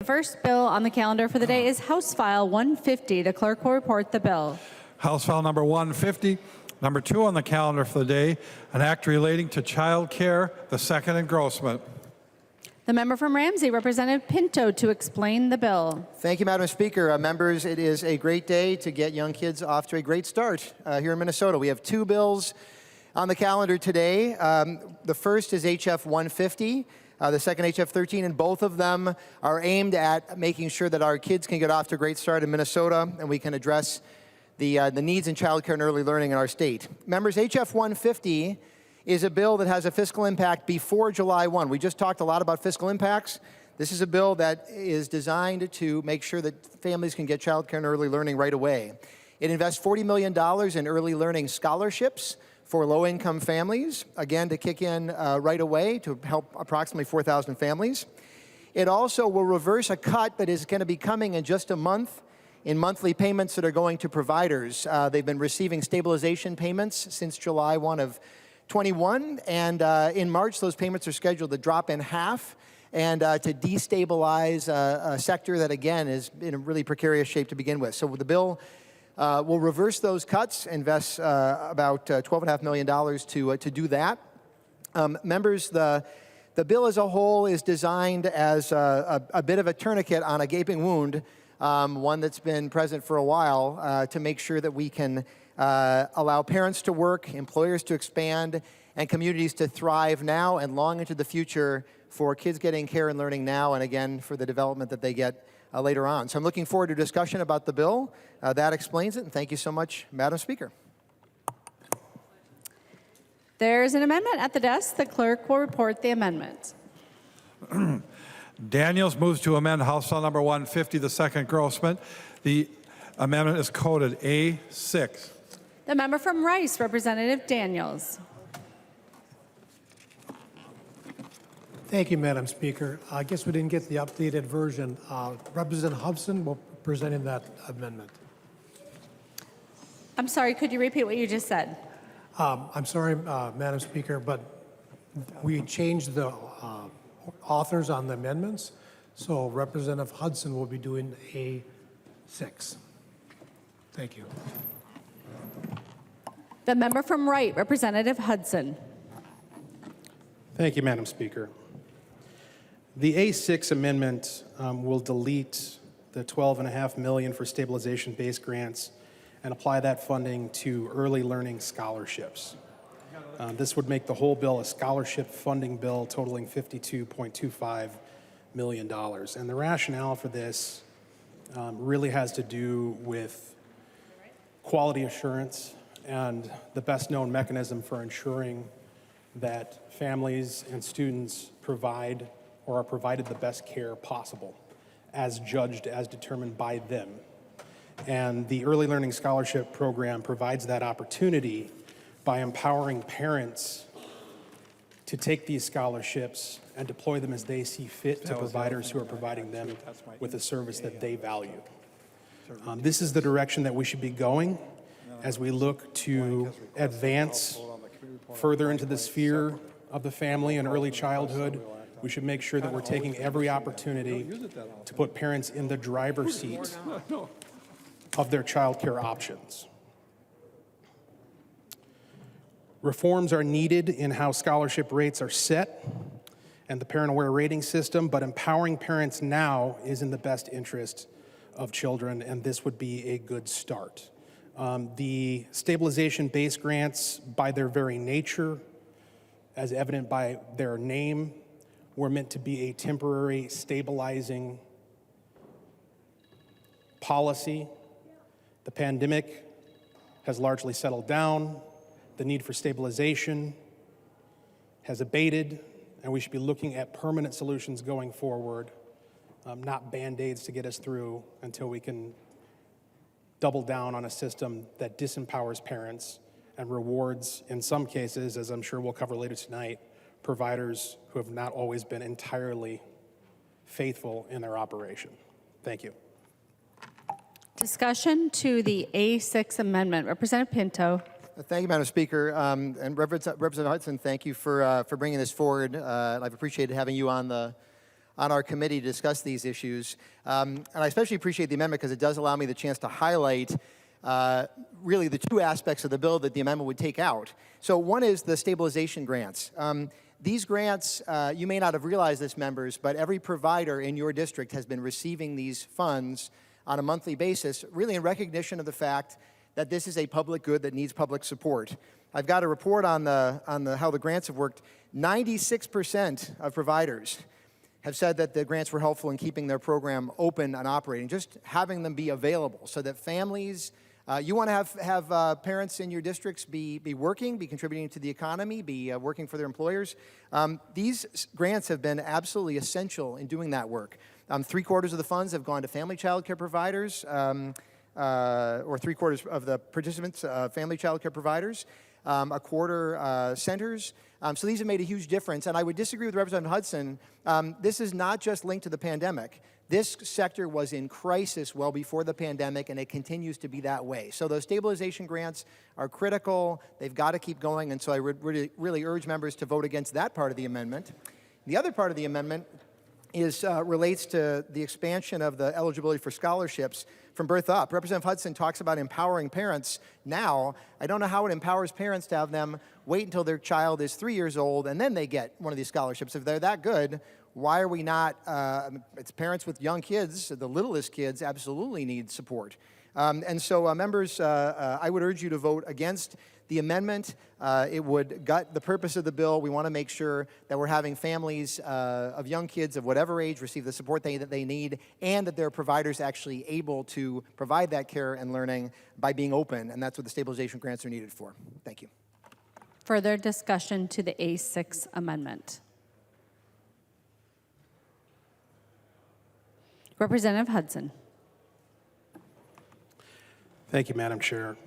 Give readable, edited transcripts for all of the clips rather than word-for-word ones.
The first bill on the calendar for the day is House File 150. The clerk will report the bill. House File number 150. Number 2 on the calendar for the day, an act relating to child care, the second engrossment. The member from Ramsey, Representative Pinto, to explain the bill. Thank you, Madam Speaker. Members, it is a great day to get young kids off to a great start here in Minnesota. We have 2 bills on the calendar today. The first is HF150, the second HF13, and both of them are aimed at making sure that our kids can get off to a great start in Minnesota and we can address the needs in child care and early learning in our state. Members, HF150 is a bill that has a fiscal impact before July 1. We just talked a lot about fiscal impacts. This is a bill that is designed to make sure that families can get child care and early learning right away. It invests $40 million in early learning scholarships for low-income families, again, to kick in right away to help approximately 4,000 families. It also will reverse a cut that is going to be coming in just a month in monthly payments that are going to providers. They've been receiving stabilization payments since July 1 of 21, and in March those payments are scheduled to drop in half and to destabilize a sector that, again, is in a really precarious shape to begin with. So the bill will reverse those cuts, invest about $12.5 million to do that. Members, the bill as a whole is designed as a bit of a tourniquet on a gaping wound, one that's been present for a while, to make sure that we can allow parents to work, employers to expand, and communities to thrive now and long into the future for kids getting care and learning now, and again, for the development that they get later on. So I'm looking forward to discussion about the bill. That explains it, and thank you so much, Madam Speaker. There's an amendment at the desk. The clerk will report the amendment. Daniels moves to amend House File number 150, the second engrossment. The amendment is coded A6. The member from Rice, Representative Daniels. Thank you, Madam Speaker. I guess we didn't get the updated version. Representative Hudson will be presenting that amendment. I'm sorry, could you repeat what you just said? I'm sorry, Madam Speaker, but we changed the authors on the amendments, so Representative Hudson will be doing A6. Thank you. The member from Wright, Representative Hudson. Thank you, Madam Speaker. The A6 amendment will delete the $12.5 million for stabilization-based grants and apply that funding to early learning scholarships. This would make the whole bill a scholarship funding bill totaling $52.25 million. And the rationale for this really has to do with quality assurance and the best known mechanism for ensuring that families and students provide or are provided the best care possible as judged, as determined by them. And the Early Learning Scholarship Program provides that opportunity by empowering parents to take these scholarships and deploy them as they see fit to providers who are providing them with a service that they value. This is the direction that we should be going as we look to advance further into the sphere of the family and early childhood. We should make sure that we're taking every opportunity to put parents in the driver's seat of their child care options. Reforms are needed in how scholarship rates are set and the parent-aware rating system, but empowering parents now is in the best interest of children, and this would be a good start. The stabilization-based grants, by their very nature, as evident by their name, were meant to be a temporary stabilizing policy. The pandemic has largely settled down. The need for stabilization has abated, and we should be looking at permanent solutions going forward, not Band-Aids to get us through until we can double down on a system that disempowers parents and rewards, in some cases, as I'm sure we'll cover later tonight, providers who have not always been entirely faithful in their operation. Thank you. Discussion to the A6 amendment. Representative Pinto. Thank you, Madam Speaker. And Representative Hudson, thank you for bringing this forward. I've appreciated having you on the on our committee to discuss these issues. And I especially appreciate the amendment because it does allow me the chance to highlight really the two aspects of the bill that the amendment would take out. So one is the stabilization grants. These grants, you may not have realized this, members, but every provider in your district has been receiving these funds on a monthly basis, really in recognition of the fact that this is a public good that needs public support. I've got a report on how the grants have worked. 96% of providers have said that the grants were helpful in keeping their program open and operating, just having them be available so that families, you want to have parents in your districts be working, be contributing to the economy, be working for their employers. These grants have been absolutely essential in doing that work. 3/4 of the funds have gone to family child care providers, or 3/4 of the participants, family child care providers, 1/4 centers. So these have made a huge difference. And I would disagree with Representative Hudson. This is not just linked to the pandemic. This sector was in crisis well before the pandemic, and it continues to be that way. So those stabilization grants are critical. They've got to keep going. And so I would really urge members to vote against that part of the amendment. The other part of the amendment relates to the expansion of the eligibility for scholarships from birth up. Representative Hudson talks about empowering parents now. I don't know how it empowers parents to have them wait until their child is 3 years old and then they get one of these scholarships. If they're that good, why are we not, it's parents with young kids, the littlest kids absolutely need support. And so members, I would urge you to vote against the amendment. It would gut the purpose of the bill. We want to make sure that we're having families of young kids of whatever age receive the support that they need, and that their providers actually able to provide that care and learning by being open, and that's what the stabilization grants are needed for. Thank you. Further discussion to the A6 amendment. Representative Hudson. Thank you, Madam Chair.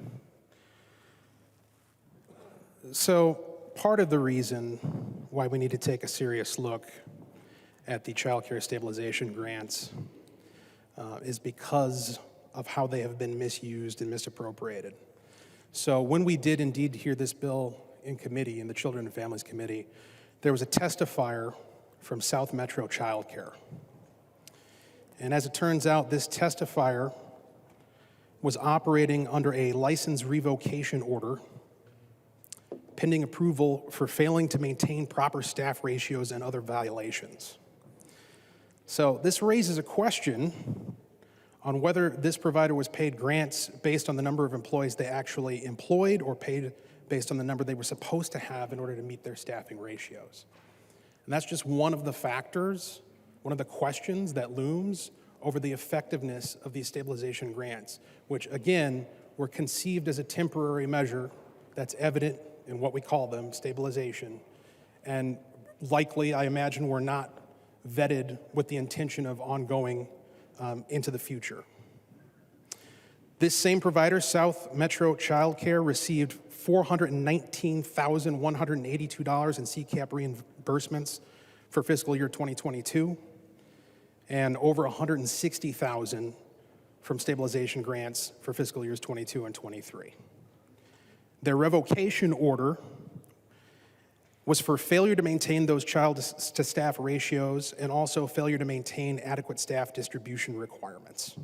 So part of the reason why we need to take a serious look at the child care stabilization grants is because of how they have been misused and misappropriated. So when we did indeed hear this bill in committee, in the Children and Families Committee, there was a testifier from South Metro Child Care. And as it turns out, this testifier was operating under a license revocation order pending approval for failing to maintain proper staff ratios and other violations. So this raises a question on whether this provider was paid grants based on the number of employees they actually employed or paid based on the number they were supposed to have in order to meet their staffing ratios. And that's just one of the factors, one of the questions that looms over the effectiveness of these stabilization grants, which again, were conceived as a temporary measure that's evident in what we call them, stabilization, and likely, I imagine, were not vetted with the intention of ongoing into the future. This same provider, South Metro Child Care, received $419,182 in CCAP reimbursements for fiscal year 2022, and over $160,000 from stabilization grants for fiscal years 22 and 23. Their revocation order was for failure to maintain those child-to-staff ratios and also failure to maintain adequate staff distribution requirements.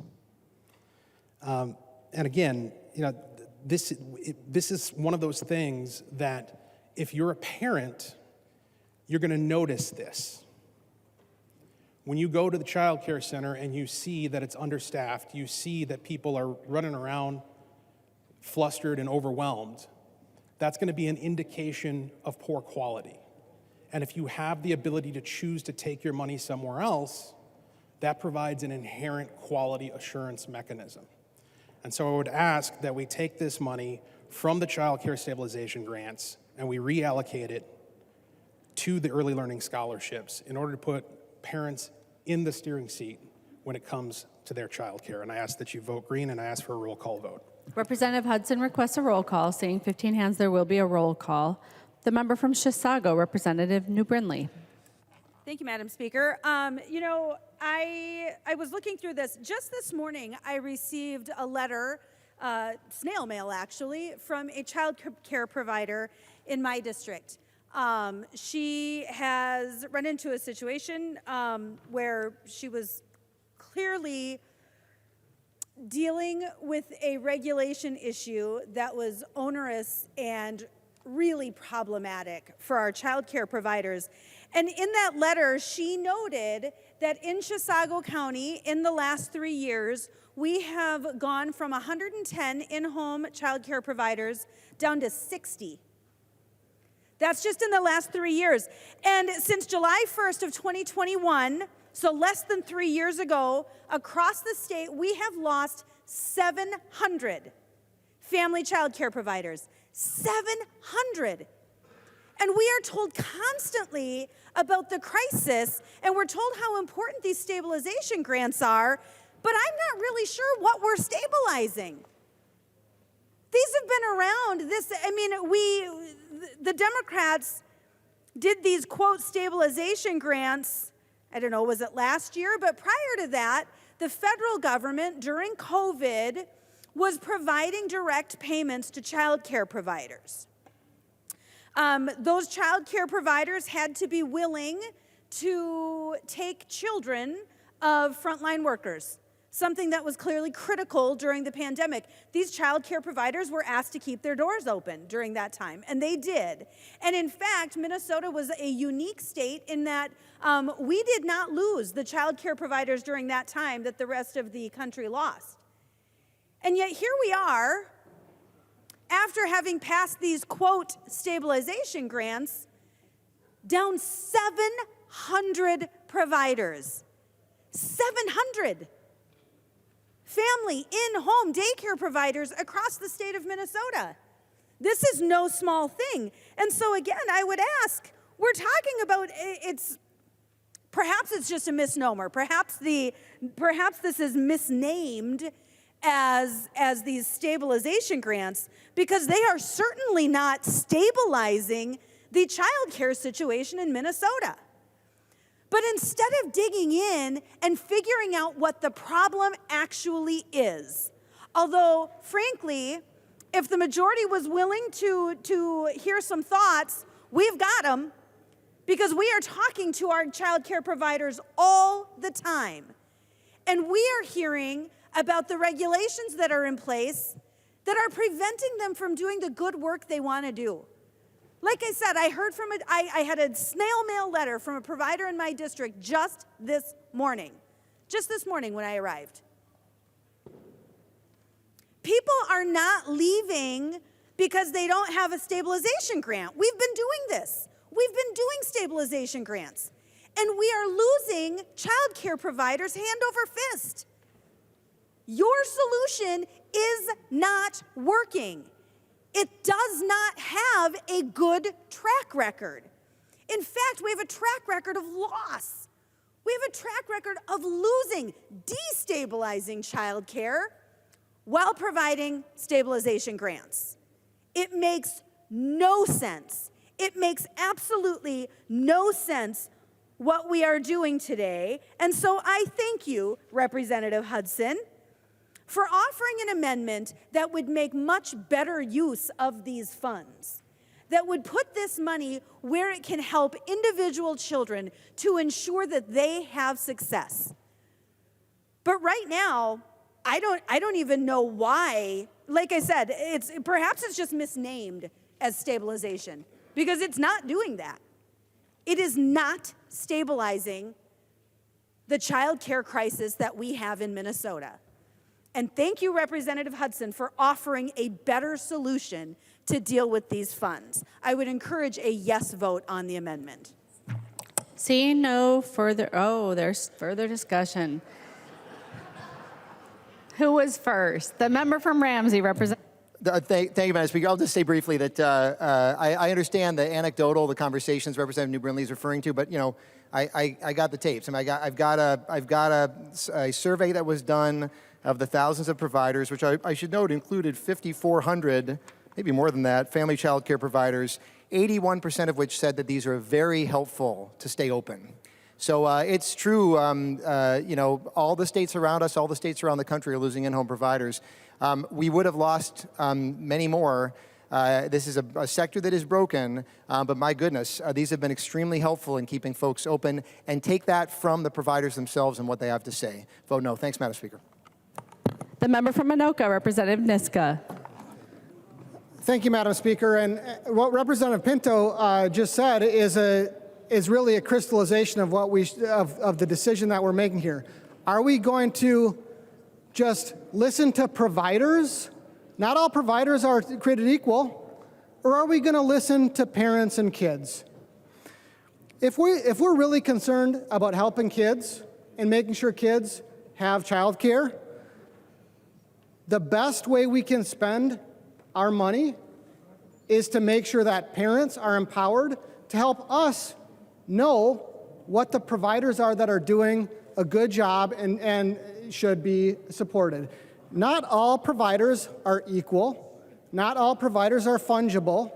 And again, you know, this is one of those things that if you're a parent, you're going to notice this. When you go to the child care center and you see that it's understaffed, you see that people are running around flustered and overwhelmed, that's going to be an indication of poor quality. And if you have the ability to choose to take your money somewhere else, that provides an inherent quality assurance mechanism. And so I would ask that we take this money from the child care stabilization grants and we reallocate it to the early learning scholarships in order to put parents in the steering seat when it comes to their child care. And I ask that you vote green, and I ask for a roll call vote. Representative Hudson requests a roll call. Seeing 15 hands, there will be a roll call. The member from Chisago, Representative New Brindley. Thank you, Madam Speaker. You know, I was looking through this. Just this morning, I received a letter, snail mail actually, from a child care provider in my district. She has run into a situation where she was clearly dealing with a regulation issue that was onerous and really problematic for our child care providers. And in that letter, she noted that in Chisago County, in the last 3 years, we have gone from 110 in-home child care providers down to 60. That's just in the last 3 years. And since July 1st of 2021, so less than 3 years ago, across the state, we have lost 700 family child care providers. 700. And we are told constantly about the crisis, and we're told how important these stabilization grants are, but I'm not really sure what we're stabilizing. These have been around. The Democrats did these, quote, stabilization grants, I don't know, was it last year? But prior to that, the federal government during COVID was providing direct payments to child care providers. Those child care providers had to be willing to take children of frontline workers, something that was clearly critical during the pandemic. These child care providers were asked to keep their doors open during that time, and they did. And in fact, Minnesota was a unique state in that we did not lose the child care providers during that time that the rest of the country lost. And yet here we are, after having passed these, quote, stabilization grants, down 700 providers. 700 family in-home daycare providers across the state of Minnesota. This is no small thing. And so again, I would ask, we're talking about, perhaps it's just a misnomer. Perhaps this is misnamed as these stabilization grants, because they are certainly not stabilizing the child care situation in Minnesota. But instead of digging in and figuring out what the problem actually is, although frankly, if the majority was willing to hear some thoughts, we've got them, because we are talking to our child care providers all the time. And we are hearing about the regulations that are in place that are preventing them from doing the good work they want to do. Like I said, I had a snail mail letter from a provider in my district just this morning when I arrived. People are not leaving because they don't have a stabilization grant. We've been doing this. We've been doing stabilization grants. And we are losing child care providers hand over fist. Your solution is not working. It does not have a good track record. In fact, we have a track record of loss. We have a track record of losing, destabilizing child care while providing stabilization grants. It makes no sense. It makes absolutely no sense what we are doing today. And so I thank you, Representative Hudson, for offering an amendment that would make much better use of these funds, that would put this money where it can help individual children to ensure that they have success. But right now, I don't even know why. Like I said, perhaps it's just misnamed as stabilization, because it's not doing that. It is not stabilizing the child care crisis that we have in Minnesota. And thank you, Representative Hudson, for offering a better solution to deal with these funds. I would encourage a yes vote on the amendment. Seeing no further, there's further discussion. Who was first? The member from Ramsey, Representative. Thank you, Madam Speaker. I'll just say briefly that I understand the the conversations Representative New Brindley is referring to, but I got the tapes. I've got a survey that was done of the thousands of providers, which I should note included 5,400, maybe more than that, family child care providers, 81% of which said that these are very helpful to stay open. So it's true, all the states around us, all the states around the country are losing in-home providers. We would have lost many more This is a sector that is broken, but my goodness, these have been extremely helpful in keeping folks open, and take that from the providers themselves and what they have to say. Vote no. Thanks, Madam Speaker. The member from Anoka, Representative Niska. Thank you, Madam Speaker. And what Representative Pinto just said is really a crystallization of what of the decision that we're making here. Are we going to just listen to providers? Not all providers are created equal. Or are we going to listen to parents and kids? If we're really concerned about helping kids and making sure kids have child care, the best way we can spend our money is to make sure that parents are empowered to help us know what the providers are that are doing a good job and should be supported. Not all providers are equal. Not all providers are fungible.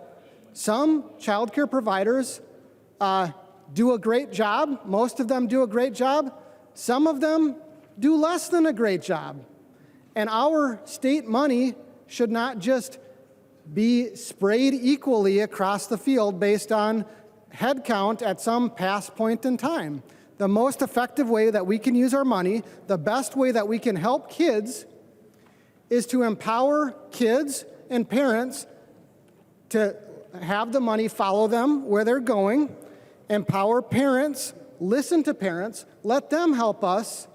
Some child care providers do a great job. Most of them do a great job. Some of them do less than a great job. And our state money should not just be sprayed equally across the field based on head count at some past point in time. The most effective way that we can use our money, the best way that we can help kids, is to empower kids and parents to have the money follow them where they're going, empower parents, listen to parents, let them help us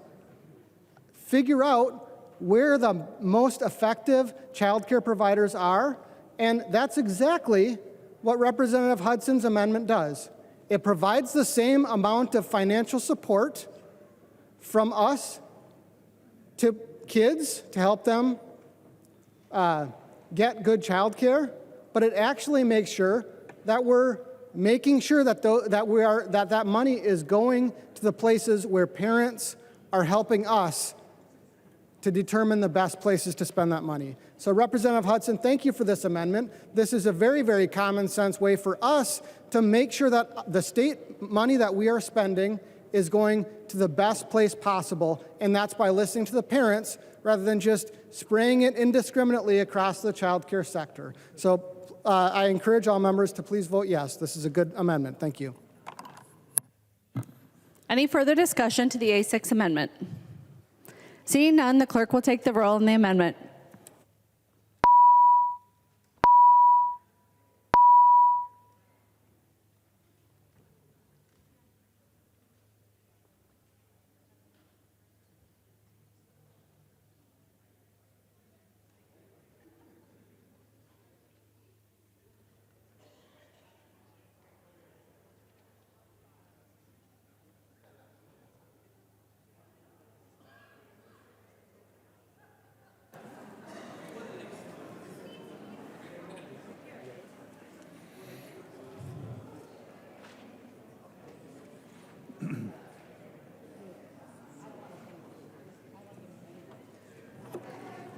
figure out where the most effective child care providers are, and that's exactly what Representative Hudson's amendment does. It provides the same amount of financial support from us to kids to help them get good child care, but it actually makes sure that we're making sure that that money is going to the places where parents are helping us to determine the best places to spend that money. So Representative Hudson, thank you for this amendment. This is a very, very common sense way for us to make sure that the state money that we are spending is going to the best place possible, and that's by listening to the parents rather than just spraying it indiscriminately across the child care sector. So I encourage all members to please vote yes. This is a good amendment. Thank you. Any further discussion to the A6 amendment? Seeing none, the clerk will take the roll on the amendment.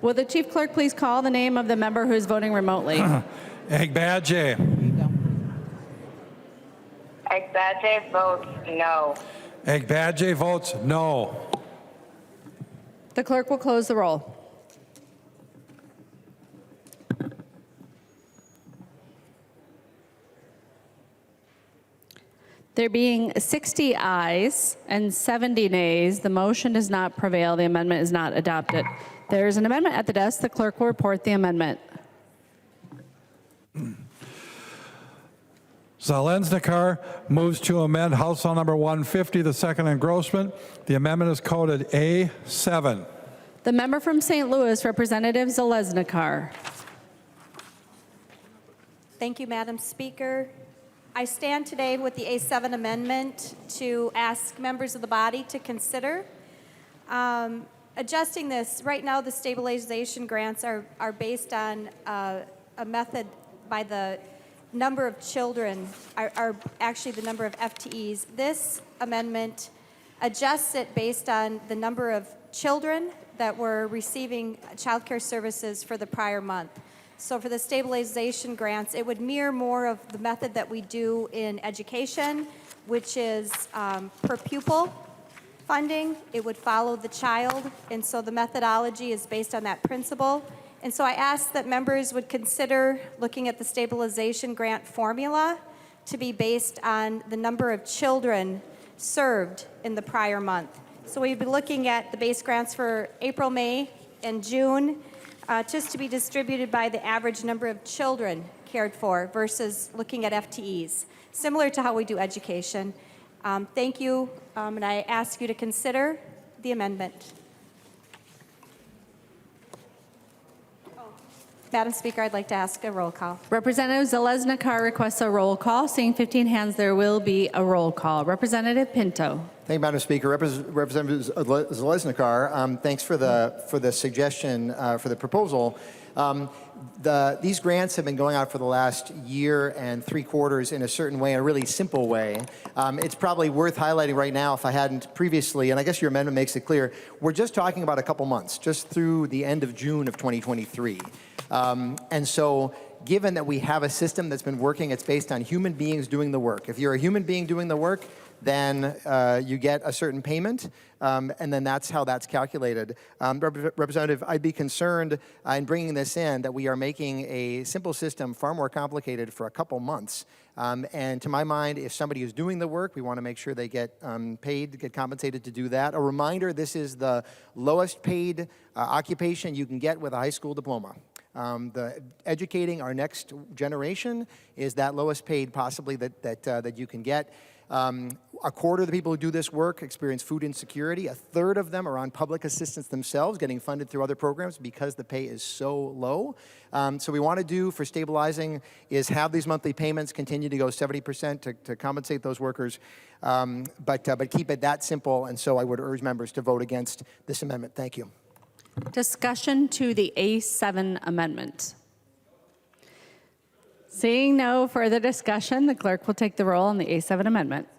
Will the chief clerk please call the name of the member who is voting remotely? Egbadje. Egbadje votes no. Egbadje votes no. The clerk will close the roll. There being 60 ayes and 70 nays, the motion does not prevail. The amendment is not adopted. There is an amendment at the desk. The clerk will report the amendment. Zelensnikar moves to amend House Bill number 150, the second engrossment. The amendment is coded A7. The member from St. Louis, Representative Zelensnikar. Thank you, Madam Speaker. I stand today with the A7 amendment to ask members of the body to consider adjusting this. Right now, the stabilization grants are based on a method by the number of children, are actually the number of FTEs. This amendment adjusts it based on the number of children that were receiving child care services for the prior month. So for the stabilization grants, it would mirror more of the method that we do in education, which is per pupil funding. It would follow the child, and so the methodology is based on that principle. And so I ask that members would consider looking at the stabilization grant formula to be based on the number of children served in the prior month. So we'd be looking at the base grants for April, May, and June, just to be distributed by the average number of children cared for versus looking at FTEs, similar to how we do education. Thank you, and I ask you to consider the amendment. Madam Speaker, I'd like to ask a roll call. Representative Zalesnikar requests a roll call. Seeing 15 hands, there will be a roll call. Representative Pinto. Thank you, Madam Speaker. Representative Zalesnikar, thanks for the suggestion for the proposal. These grants have been going out for the last year and 3/4 in a certain way, in a really simple way. It's probably worth highlighting right now, if I hadn't previously, and I guess your amendment makes it clear, we're just talking about a couple months, just through the end of June of 2023. And so given that we have a system that's been working, it's based on human beings doing the work. If you're a human being doing the work, then you get a certain payment, and then that's how that's calculated. Representative, I'd be concerned in bringing this in that we are making a simple system far more complicated for a couple months. And to my mind, if somebody is doing the work, we want to make sure they get paid, get compensated to do that. A reminder, this is the lowest paid occupation you can get with a high school diploma. The educating our next generation is that lowest paid possibly that you can get. 1/4 of the people who do this work experience food insecurity. 1/3 of them are on public assistance themselves, getting funded through other programs because the pay is so low. So we want to do for stabilizing is have these monthly payments continue to go 70% to compensate those workers, but keep it that simple. And so I would urge members to vote against this amendment. Thank you. Discussion to the A7 amendment. Seeing no further discussion, the clerk will take the roll on the A7 amendment.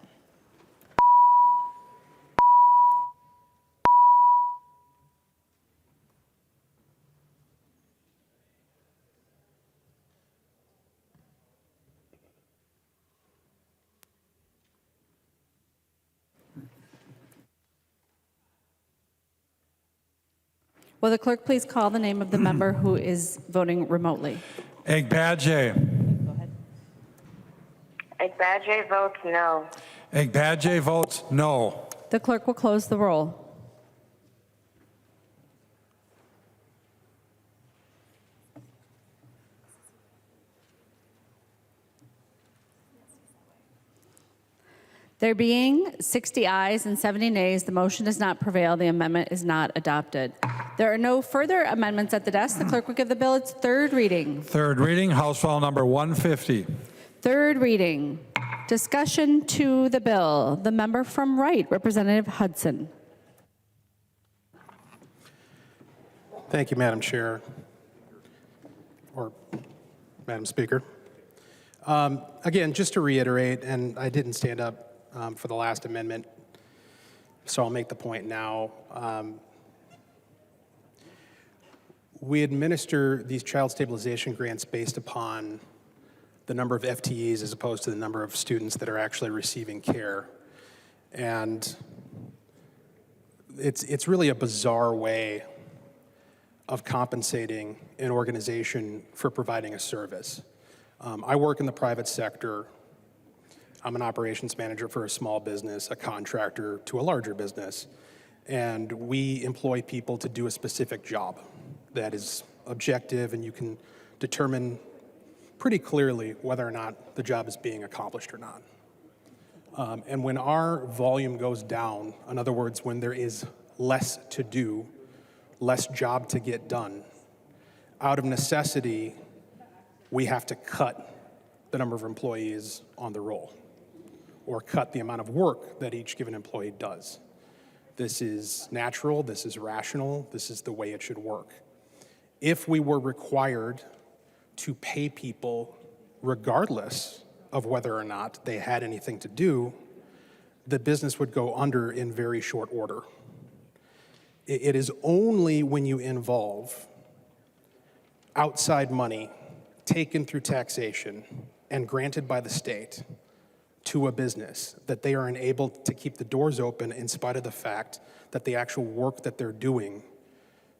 Will the clerk please call the name of the member who is voting remotely? Egbadje. Egbadje votes no. Egbadje votes no. The clerk will close the roll. There being 60 ayes and 70 nays, the motion does not prevail. The amendment is not adopted. There are no further amendments at the desk. The clerk will give the bill its third reading. Third reading, House File Number 150. Third reading. Discussion to the bill. The member from Wright, Representative Hudson. Thank you, Madam Chair, or Madam Speaker. Again, just to reiterate, and I didn't stand up for the last amendment, so I'll make the point now. We administer these child stabilization grants based upon the number of FTEs as opposed to the number of students that are actually receiving care. And it's really a bizarre way of compensating an organization for providing a service. I work in the private sector. I'm an operations manager for a small business, a contractor to a larger business. And we employ people to do a specific job that is objective, and you can determine pretty clearly whether or not the job is being accomplished or not. And when our volume goes down, in other words, when there is less to do, less job to get done, out of necessity, we have to cut the number of employees on the roll, or cut the amount of work that each given employee does. This is natural, this is rational, this is the way it should work. If we were required to pay people regardless of whether or not they had anything to do, the business would go under in very short order. It is only when you involve outside money taken through taxation and granted by the state to a business that they are enabled to keep the doors open in spite of the fact that the actual work that they're doing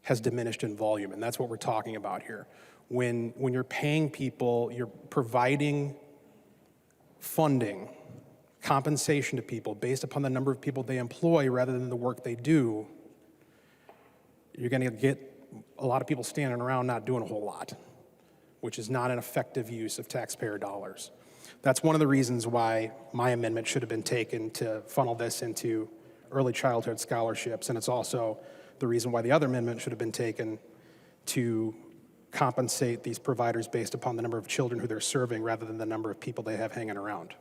has diminished in volume, and that's what we're talking about here. When you're paying people, you're providing funding, compensation to people based upon the number of people they employ rather than the work they do, you're going to get a lot of people standing around not doing a whole lot, which is not an effective use of taxpayer dollars. That's one of the reasons why my amendment should have been taken to funnel this into early childhood scholarships, and it's also the reason why the other amendment should have been taken to compensate these providers based upon the number of children who they're serving rather than the number of people they have hanging around.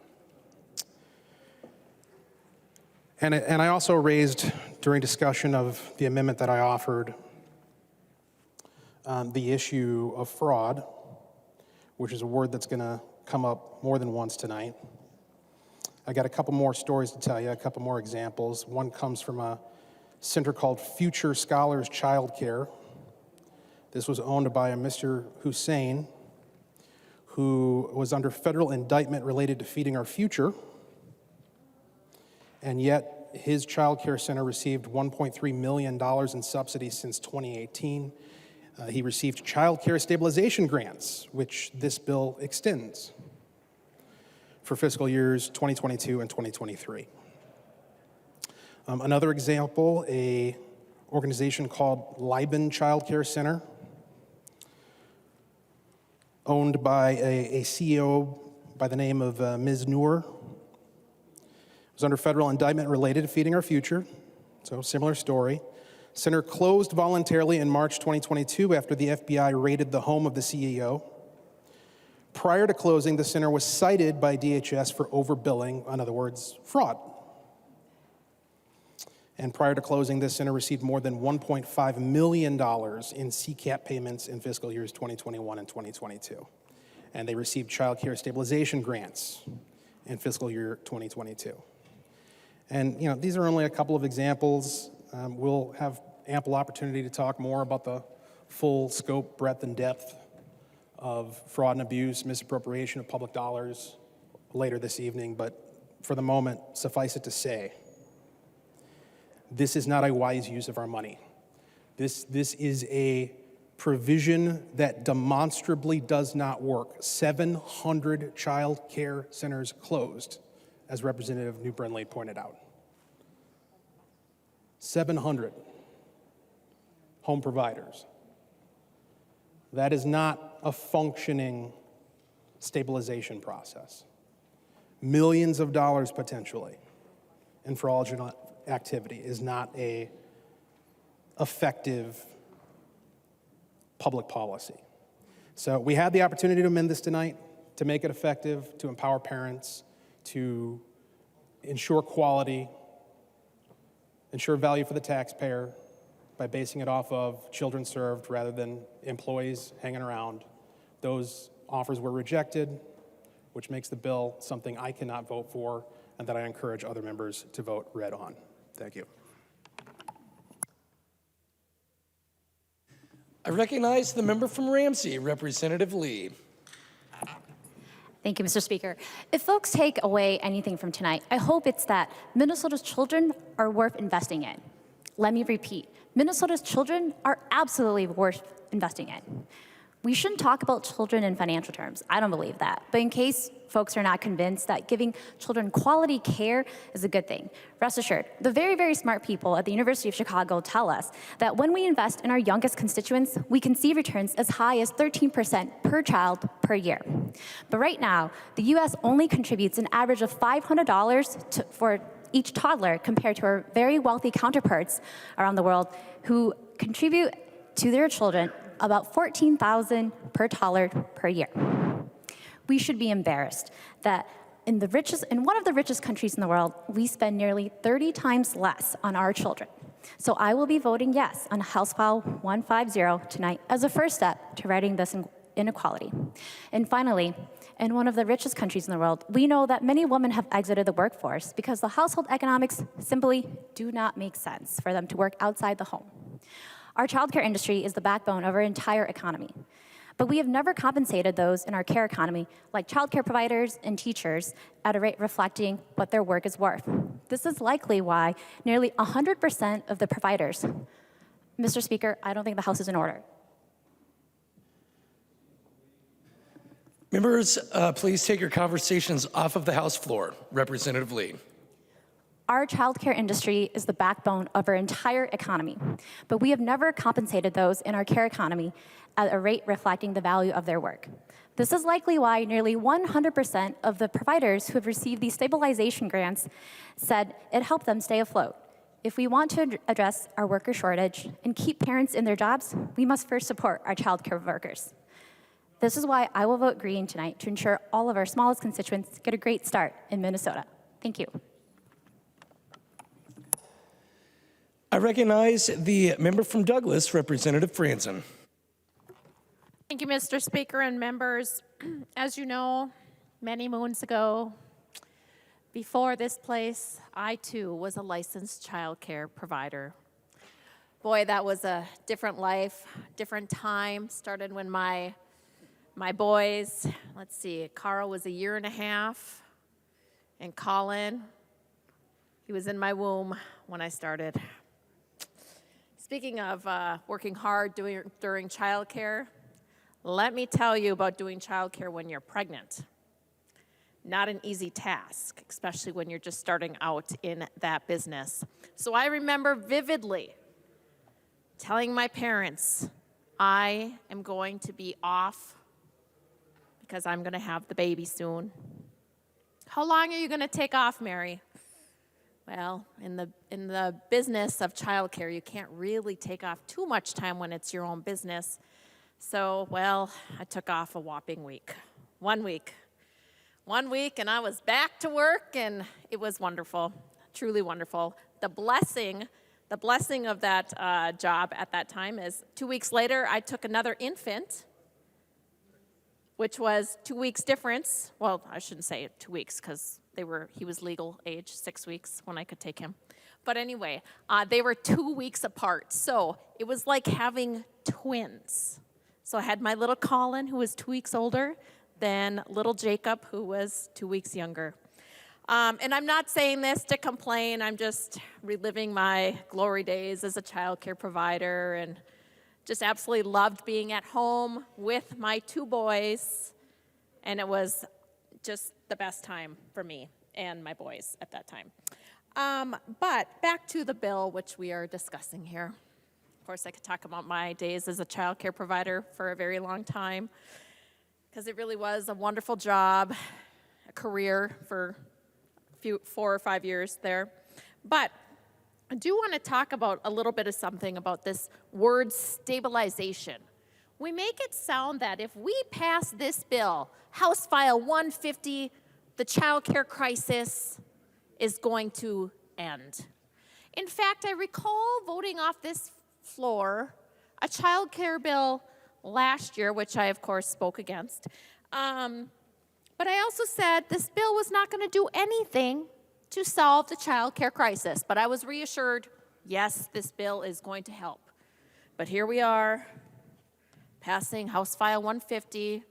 And I also raised during discussion of the amendment that I offered the issue of fraud, which is a word that's going to come up more than once tonight. I got a couple more stories to tell you, a couple more examples. One comes from a center called Future Scholars Childcare. This was owned by a Mr. Hussein, who was under federal indictment related to feeding our future, and yet his child care center received $1.3 million in subsidies since 2018. He received child care stabilization grants, which this bill extends for fiscal years 2022 and 2023. Another example, a organization called Liban Child Care Center, owned by a CEO by the name of Ms. Noor. Was under federal indictment related to feeding our future, so similar story. Center closed voluntarily in March 2022 after the FBI raided the home of the CEO. Prior to closing, the center was cited by DHS for overbilling, in other words, fraud. And prior to closing, this center received more than $1.5 million in CCAP payments in fiscal years 2021 and 2022. And they received child care stabilization grants in fiscal year 2022. And these are only a couple of examples. We'll have ample opportunity to talk more about the full scope, breadth, and depth of fraud and abuse, misappropriation of public dollars later this evening. But for the moment, suffice it to say, this is not a wise use of our money. This is a provision that demonstrably does not work. 700 child care centers closed, as Representative New Brinley pointed out. 700 home providers. That is not a functioning stabilization process. Millions of dollars potentially in fraudulent activity is not an effective public policy. So we had the opportunity to amend this tonight, to make it effective, to empower parents, to ensure quality, ensure value for the taxpayer by basing it off of children served rather than employees hanging around. Those offers were rejected, which makes the bill something I cannot vote for and that I encourage other members to vote red on. Thank you. I recognize the member from Ramsey, Representative Lee. Thank you, Mr. Speaker. If folks take away anything from tonight, I hope it's that Minnesota's children are worth investing in. Let me repeat, Minnesota's children are absolutely worth investing in. We shouldn't talk about children in financial terms. I don't believe that. But in case folks are not convinced that giving children quality care is a good thing, rest assured, the very, very smart people at the University of Chicago tell us that when we invest in our youngest constituents, we can see returns as high as 13% per child per year. But right now, the U.S. only contributes an average of $500 for each toddler compared to our very wealthy counterparts around the world who contribute to their children about $14,000 per toddler per year. We should be embarrassed that in one of the richest countries in the world, we spend nearly 30 times less on our children. So I will be voting yes on House File 150 tonight as a first step to righting this inequality. And finally, in one of the richest countries in the world, we know that many women have exited the workforce because the household economics simply do not make sense for them to work outside the home. Our childcare industry is the backbone of our entire economy. But we have never compensated those in our care economy, like childcare providers and teachers, at a rate reflecting what their work is worth. This is likely why nearly 100% of the providers Mr. Speaker, I don't think the House is in order. Members, please take your conversations off of the House floor. Representative Lee. Our childcare industry is the backbone of our entire economy, but we have never compensated those in our care economy at a rate reflecting the value of their work. This is likely why nearly 100% of the providers who have received these stabilization grants said it helped them stay afloat. If we want to address our worker shortage and keep parents in their jobs, we must first support our childcare workers. This is why I will vote green tonight to ensure all of our smallest constituents get a great start in Minnesota. Thank you. I recognize the member from Douglas, Representative Franzen. Thank you, Mr. Speaker and members. As you know, many moons ago, before this place, I too was a licensed child care provider. Boy, that was a different life, different time. Started when my boys, let's see, Carl was 1.5 years, and Colin, he was in my womb when I started. Speaking of working hard during childcare, let me tell you about doing childcare when you're pregnant. Not an easy task, especially when you're just starting out in that business. So I remember vividly telling my parents, I am going to be off because I'm going to have the baby soon. How long are you going to take off, Mary? Well, in the business of childcare, you can't really take off too much time when it's your own business. So, well, I took off a whopping week. 1 week. 1 week, and I was back to work, and it was wonderful, truly wonderful. The blessing of that job at that time is 2 weeks later, I took another infant, which was 2 weeks difference. Well, I shouldn't say 2 weeks because he was legal age, 6 weeks when I could take him. But anyway, they were 2 weeks apart. So it was like having twins. So I had my little Colin, who was 2 weeks older, then little Jacob, who was 2 weeks younger. And I'm not saying this to complain. I'm just reliving my glory days as a child care provider and just absolutely loved being at home with my 2 boys. And it was just the best time for me and my boys at that time. But back to the bill which we are discussing here. Of course, I could talk about my days as a child care provider for a very long time because it really was a wonderful job, a career for 4 or 5 years there. But I do want to talk about a little bit of something about this word stabilization. We make it sound that if we pass this bill, House File 150, the child care crisis is going to end. In fact, I recall voting off this floor a child care bill last year, which I, of course, spoke against. But I also said this bill was not going to do anything to solve the child care crisis. But I was reassured, yes, this bill is going to help. But here we are, passing House File 150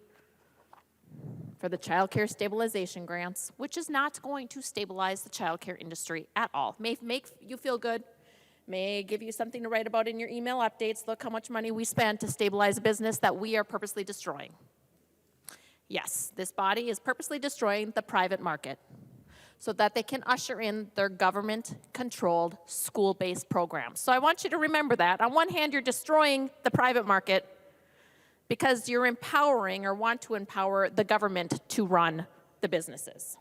for the child care stabilization grants, which is not going to stabilize the child care industry at all. May make you feel good, may give you something to write about in your email updates. Look how much money we spent to stabilize a business that we are purposely destroying. Yes, this body is purposely destroying the private market so that they can usher in their government-controlled school-based programs. So I want you to remember that. On one hand, you're destroying the private market because you're empowering or want to empower the government to run the businesses.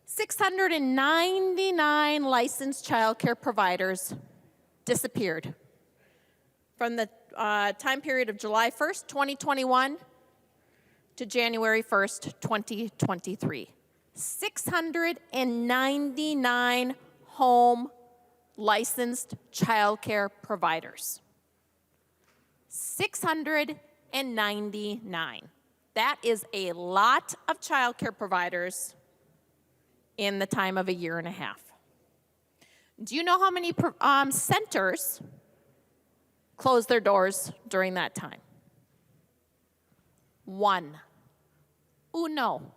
699 licensed child care providers disappeared from the time period of July 1st, 2021 to January 1st, 2023. 699 home licensed child care providers. 699. That is a lot of child care providers in the time of 1.5 years. Do you know how many centers closed their doors during that time? 1. Uno.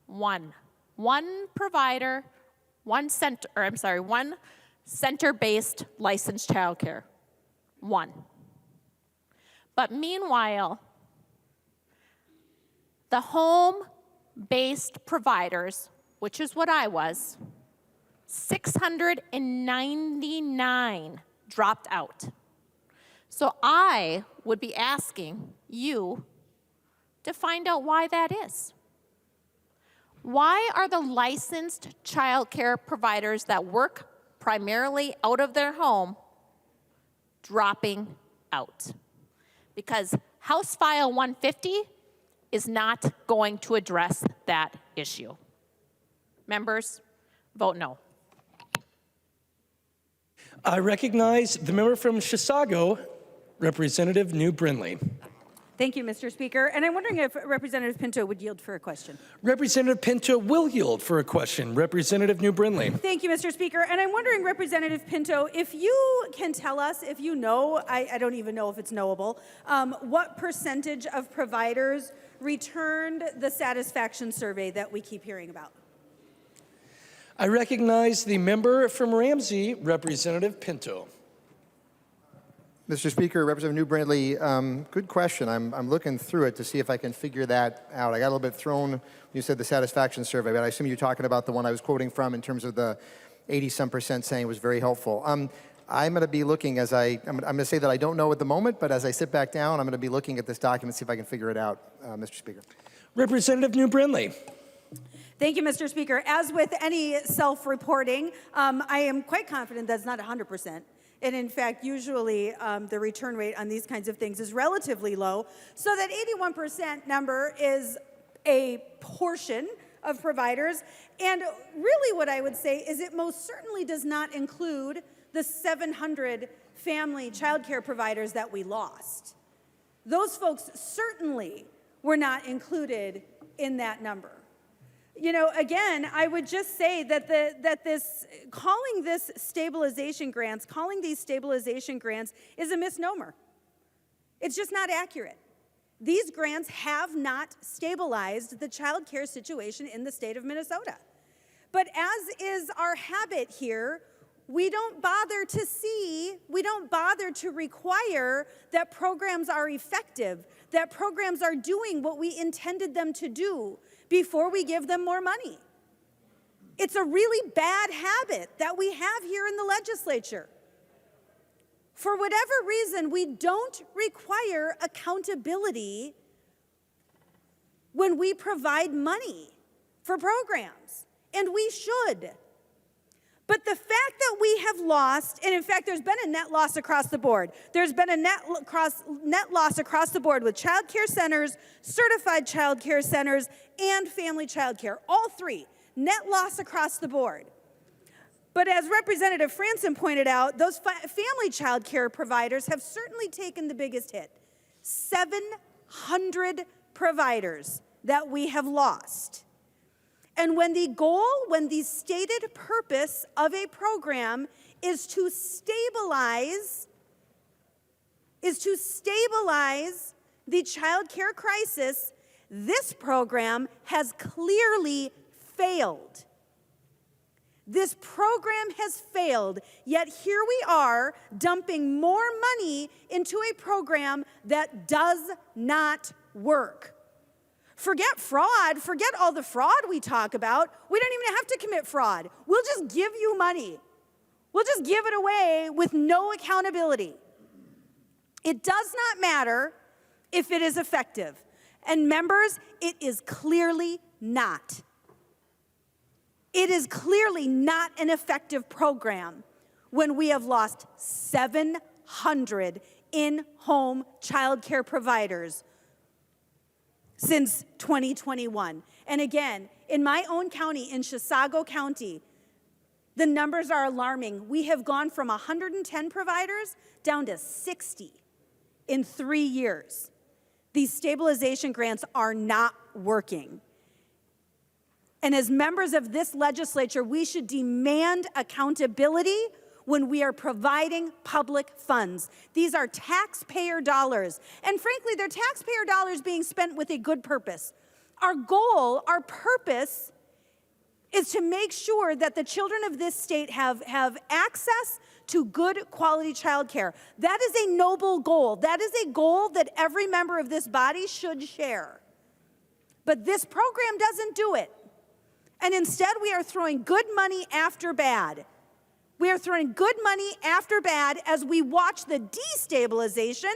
1. One provider, one center-based licensed childcare. 1. But meanwhile, the home-based providers, which is what I was, 699 dropped out. So I would be asking you to find out why that is. Why are the licensed childcare providers that work primarily out of their home dropping out? Because House File 150 is not going to address that issue. Members, vote no. I recognize the member from Chisago, Representative New Brindley. Thank you, Mr. Speaker. And I'm wondering if Representative Pinto would yield for a question. Representative Pinto will yield for a question. Representative New Brindley. Thank you, Mr. Speaker. And I'm wondering, Representative Pinto, if you can tell us, if you know, I don't even know if it's knowable, what percentage of providers returned the satisfaction survey that we keep hearing about? I recognize the member from Ramsey, Representative Pinto. Mr. Speaker, Representative New Brindley, good question. I'm looking through it to see if I can figure that out. I got a little bit thrown when you said the satisfaction survey, but I assume you're talking about the one I was quoting from in terms of the 80-some% saying it was very helpful. I'm going to be looking as I'm going to say that I don't know at the moment, but as I sit back down, I'm going to be looking at this document, see if I can figure it out, Mr. Speaker. Representative New Brindley. Thank you, Mr. Speaker. As with any self-reporting, I am quite confident that's not 100%. And in fact, usually the return rate on these kinds of things is relatively low. So that 81% number is a portion of providers. And really what I would say is it most certainly does not include the 700 family child care providers that we lost. Those folks certainly were not included in that number. You know, again, I would just say that calling these stabilization grants is a misnomer. It's just not accurate. These grants have not stabilized the child care situation in the state of Minnesota. But as is our habit here, we don't bother to require that programs are effective, that programs are doing what we intended them to do before we give them more money. It's a really bad habit that we have here in the legislature. For whatever reason, we don't require accountability when we provide money for programs, and we should. But the fact that we have lost, and in fact, there's been a net loss across the board. There's been a net loss across the board with child care centers, certified child care centers, and family child care. All three, net loss across the board. But as Representative Franson pointed out, those family child care providers have certainly taken the biggest hit. 700 providers that we have lost. And when the stated purpose of a program is to stabilize the child care crisis, this program has clearly failed. This program has failed, yet here we are dumping more money into a program that does not work. Forget fraud, forget all the fraud we talk about. We don't even have to commit fraud. We'll just give you money. We'll just give it away with no accountability. It does not matter if it is effective. And members, it is clearly not. It is clearly not an effective program when we have lost 700 in-home child care providers since 2021. And again, in my own county, in Chisago County, the numbers are alarming. We have gone from 110 providers down to 60 in 3 years. These stabilization grants are not working. And as members of this legislature, we should demand accountability when we are providing public funds. These are taxpayer dollars. And frankly, they're taxpayer dollars being spent with a good purpose. Our goal, our purpose, is to make sure that the children of this state have access to good quality childcare. That is a noble goal. That is a goal that every member of this body should share. But this program doesn't do it. And instead, we are throwing good money after bad. We are throwing good money after bad as we watch the destabilization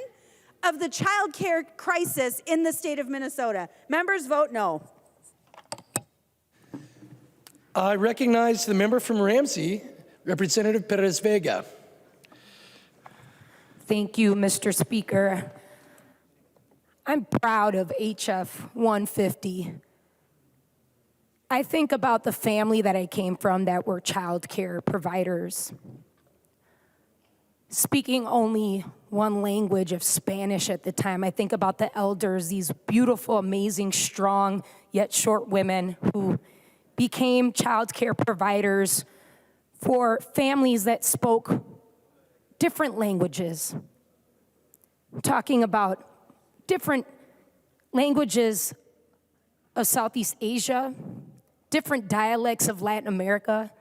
of the child care crisis in the state of Minnesota. Members, vote no. I recognize the member from Ramsey, Representative Perez Vega. Thank you, Mr. Speaker. I'm proud of HF150. I think about the family that I came from that were child care providers. Speaking only one language of Spanish at the time, I think about the elders, these beautiful, amazing, strong, yet short women who became child care providers for families that spoke different languages. I'm talking about different languages of Southeast Asia, different dialects of Latin America.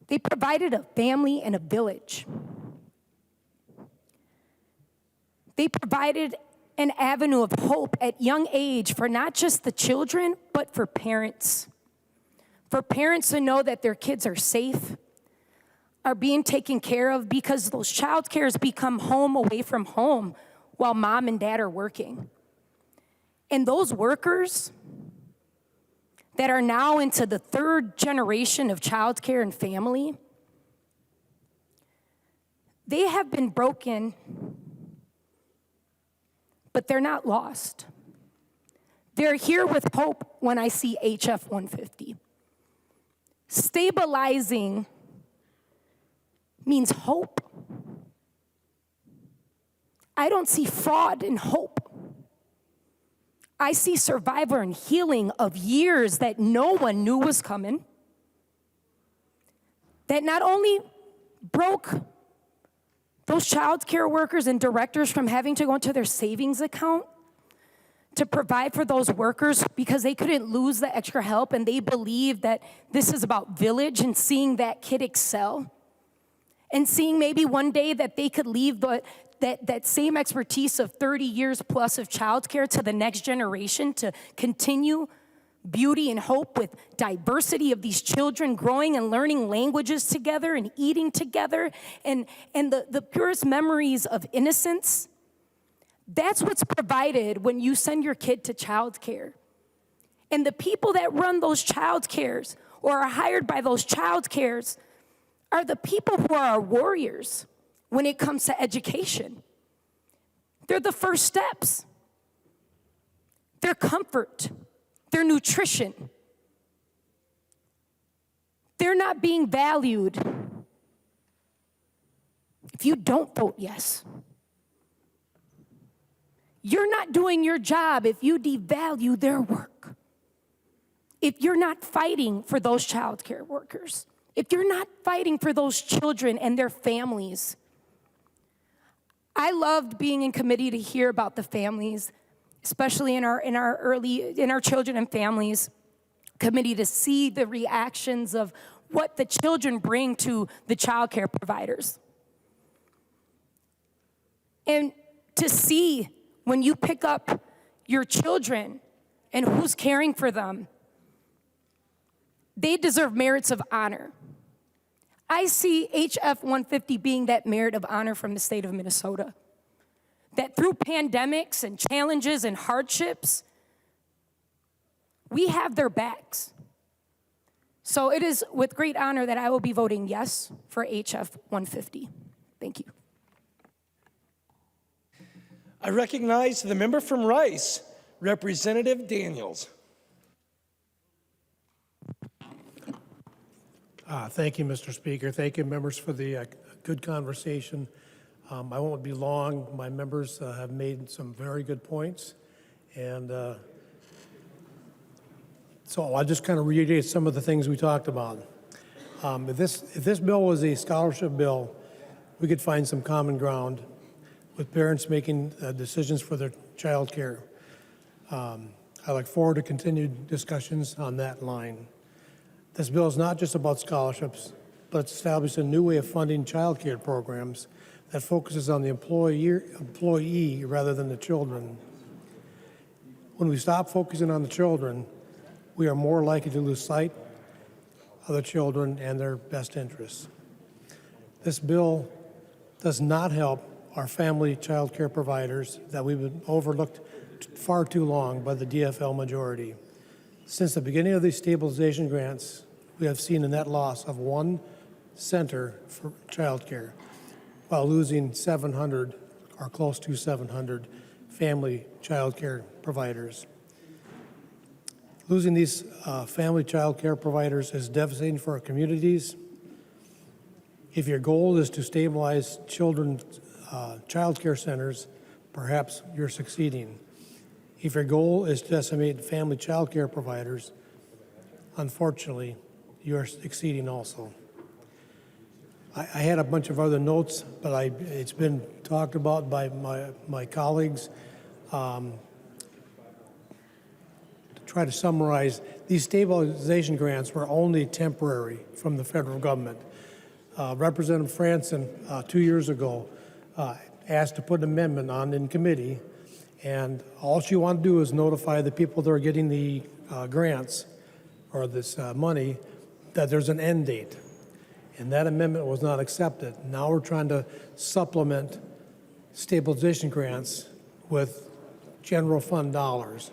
They provided a family and a village. They provided an avenue of hope at young age for not just the children, but for parents. For parents to know that their kids are safe, are being taken care of, because those child cares become home away from home while mom and dad are working. And those workers that are now into the third generation of child care and family, they have been broken, but they're not lost. They're here with hope when I see HF150. Stabilizing means hope. I don't see fraud in hope. I see survival and healing of years that no one knew was coming, that not only broke those child care workers and directors from having to go into their savings account to provide for those workers because they couldn't lose the extra help, and they believed that this is about village and seeing that kid excel and seeing maybe one day that they could leave that same expertise of 30 years plus of childcare to the next generation to continue beauty and hope with diversity of these children growing and learning languages together and eating together and the purest memories of innocence. That's what's provided when you send your kid to childcare. And the people that run those childcares or are hired by those childcares are the people who are our warriors when it comes to education. They're the first steps. Their comfort, their nutrition. They're not being valued if you don't vote yes. You're not doing your job if you devalue their work. If you're not fighting for those child care workers. If you're not fighting for those children and their families. I loved being in committee to hear about the families, especially in our children and families committee, to see the reactions of what the children bring to the child care providers. And to see when you pick up your children and who's caring for them, they deserve merits of honor. I see HF150 being that merit of honor from the state of Minnesota. That through pandemics and challenges and hardships, we have their backs. So it is with great honor that I will be voting yes for HF150. Thank you. I recognize the member from Rice, Representative Daniels. Thank you, Mr. Speaker. Thank you, members, for the good conversation. I won't be long. My members have made some very good points. And so I'll just kind of reiterate some of the things we talked about. If this bill was a scholarship bill, we could find some common ground with parents making decisions for their child care. I look forward to continued discussions on that line. This bill is not just about scholarships, but it's established a new way of funding child care programs that focuses on the employee rather than the children. When we stop focusing on the children, we are more likely to lose sight of the children and their best interests. This bill does not help our family child care providers that we've been overlooked far too long by the DFL majority. Since the beginning of these stabilization grants, we have seen a net loss of 1 center for child care, while losing 700 or close to 700 family child care providers. Losing these family child care providers is devastating for our communities. If your goal is to stabilize children's child care centers, perhaps you're succeeding. If your goal is to decimate family child care providers, unfortunately, you're succeeding also. I had a bunch of other notes, but it's been talked about by my colleagues. To try to summarize, these stabilization grants were only temporary from the federal government. Representative Franson, 2 years ago, asked to put an amendment on in committee, and all she wanted to do is notify the people that are getting the grants or this money that there's an end date. And that amendment was not accepted. Now we're trying to supplement stabilization grants with general fund dollars.